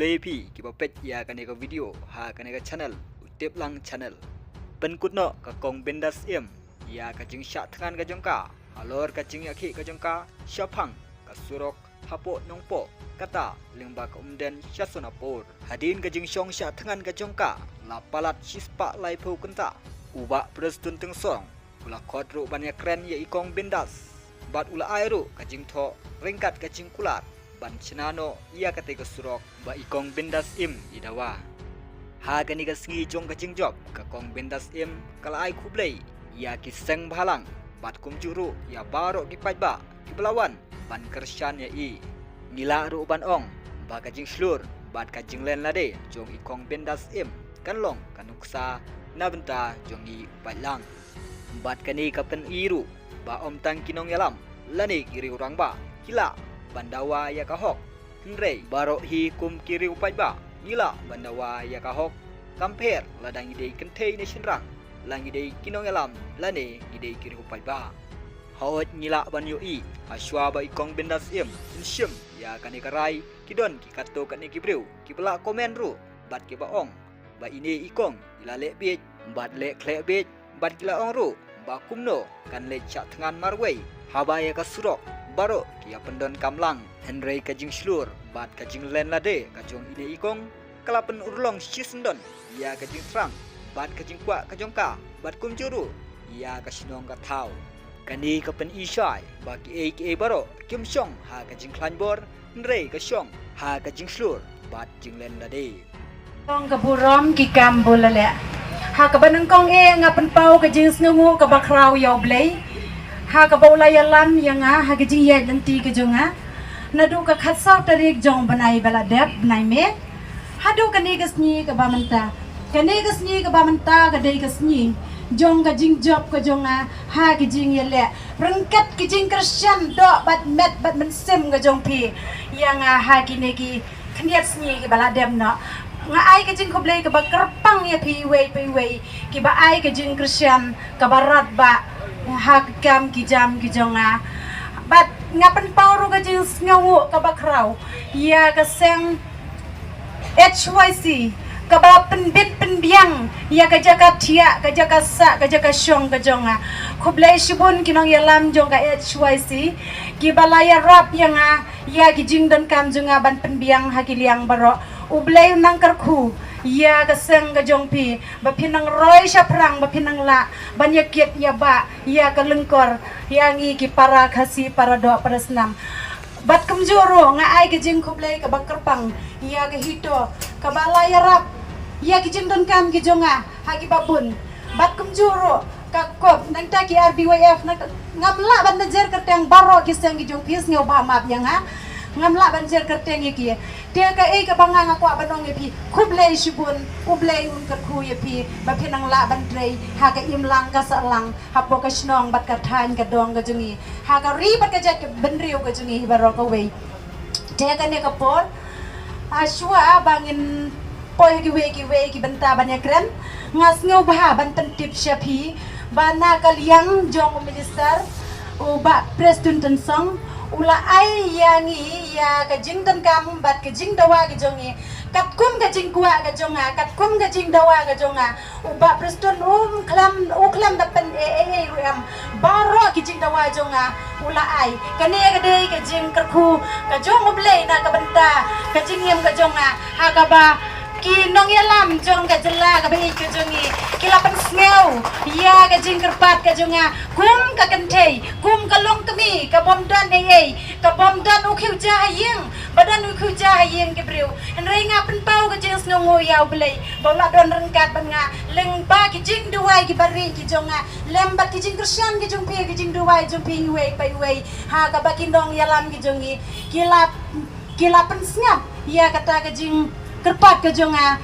kublai pi KIBA pet ya kaneka video ha kaneka channel utip lang channel penkutno ka kong bendas ya ka jing syak tangan ka jongka alor ka jing yakhi ka jongka syapang ka surok hapo nongpo kata lingba ka umden syasonapur hadin ka jing syong syak tangan ka jongka lapalat sispa lai phu kenta uba presdun teng song ula kodru banyak KREN ya ikong bendas bat ula airu ka jing tho ringkat ka jing kulat ban chinano ia katega surok ba ikong bendas idawa ha gani ka sngi jong ka jing job ka kong bendas kala ai kublai ia kiseng bhalang bat kum juru ya baro ki pajba ki belawan ban kersyan ya i ngila ru ban ong ba ka jing slur bat ka jing len lade jong ikong bendas kan long kanuksa na benta jong i pajlang bat kani ka pen iru ba om tang kinong yalam lani kiri urang ba kila bandawa ya kahok henrei baro hi kum kiri upai ba gila bandawa ya kahok kamper ladang ide kentei ne shinrang lang ide kinong alam lane ide kiri upai ba hawat ngila ban yo i aswa ba ikong bendas insyem ya kane karai kidon ki kato kane kibreu ki bela komen ru bat ki ba ong ba ini ikong ilale bej bat le khle bej bat kila ong ru ba KUMNO kan le chat tangan marwei haba ya kasurok baro kia pendon kamlang henrei kajing slur bat kajing len lade kajong ide ikong kalapen urlong sisendon ia kajing trang bat kajing kwa kajongka bat kum juru ia kasinong ka thau kani kapen isai baki aka baro kim shong ha kajing klanbor henrei ka shong ha kajing slur bat jing len lade kong kaburom ki kambolale ha kabanang kong ngapen pau kajing snungu ka bakraw yaw blay ha ka baulaya lam yang ha ka jing yed lanti ka jonga nadu ka khatsaw tarik jong banai bala dep nai me hadu ka negas ni ka bamanta ka negas ni ka bamanta ka dei ka sni jong ka jing job ka jonga ha ka jing yele rengkat ka jing krisyan do bat met bat mensem ka jong pi yang ha ki neki khniat sni ka bala dep no nga ai ka jing khoblei ka ba kerpang ya pi wei ki ba ai ka jing krisyan ka barat ba hak kam ki jam ki jonga bat ngapen pauru ka jing ngawu ka bakraw ya ka seng HYC ka ba penbit penbiang ya ka jaka thia ka jaka sa ka jaka shong ka jonga khoblei shibun kinong yalam jong ka HYC ki balaya rap yang ya ki jing dan kam jonga ban penbiang hakiliang baro ublay nang karku ya kaseng gajong pi bapinang roy sya perang bapinang la banyakit ya ba ya kalengkor yang i ki para kasi para do para senam bat kemjoro nga ai gajing kublay ka bakarpang ya ka hito ka balaya rap ya ki jing don kam ki jonga hagi babun bat kemjoro ka kop nang ta ki RBYF ngamla ban najer katang baro ki seng gijong pis ngau ba map yang ngamla banjir kerteng iki dia ka ka bangang aku abanong pi kublai shibun ublai un kerku pi bapinang la bandrei ha ka imlang ka salang hapo ka snong bat ka than ka dong ka jungi ha ka ri bat ka jat benriu ka jungi baro ka wei dia ka ne ka por aswa bangin poi ki wei ki benta banyak KREN ngas ngau bah ban tip syapi bana kaliang jong minister uba presiden tensong ula ai yangi ya ka jing dan kam bat ka jing dawa ka jongi kat kum ka jing kwa ka jonga kat kum ka jing dawa ka jonga uba preston uklam da pen ruam baro ki jing dawa jonga ula ai kane ka dei ka jing kerku ka jong ublei na ka benta ka jing yem ka jonga ha ka ba ki nong yalam jong ka jela ka bai ka jongi kilapan smell ya ka jing kerpat ka jonga kum ka kentei kum ka long kami ka bomdan ka bomdan ukhiu jahayeng badan ukhiu jahayeng ke breu enrei ngapen pau ka jing snongo yaw blei bola don rengkat banga leng ba ki jing duwai ki bari ki jonga lembat ki jing krisyan ki jong pi ki jing duwai jong pi wei pai wei ha ka ba ki nong yalam ki jongi kilapan snap ya kata ka jing kerpat ka jonga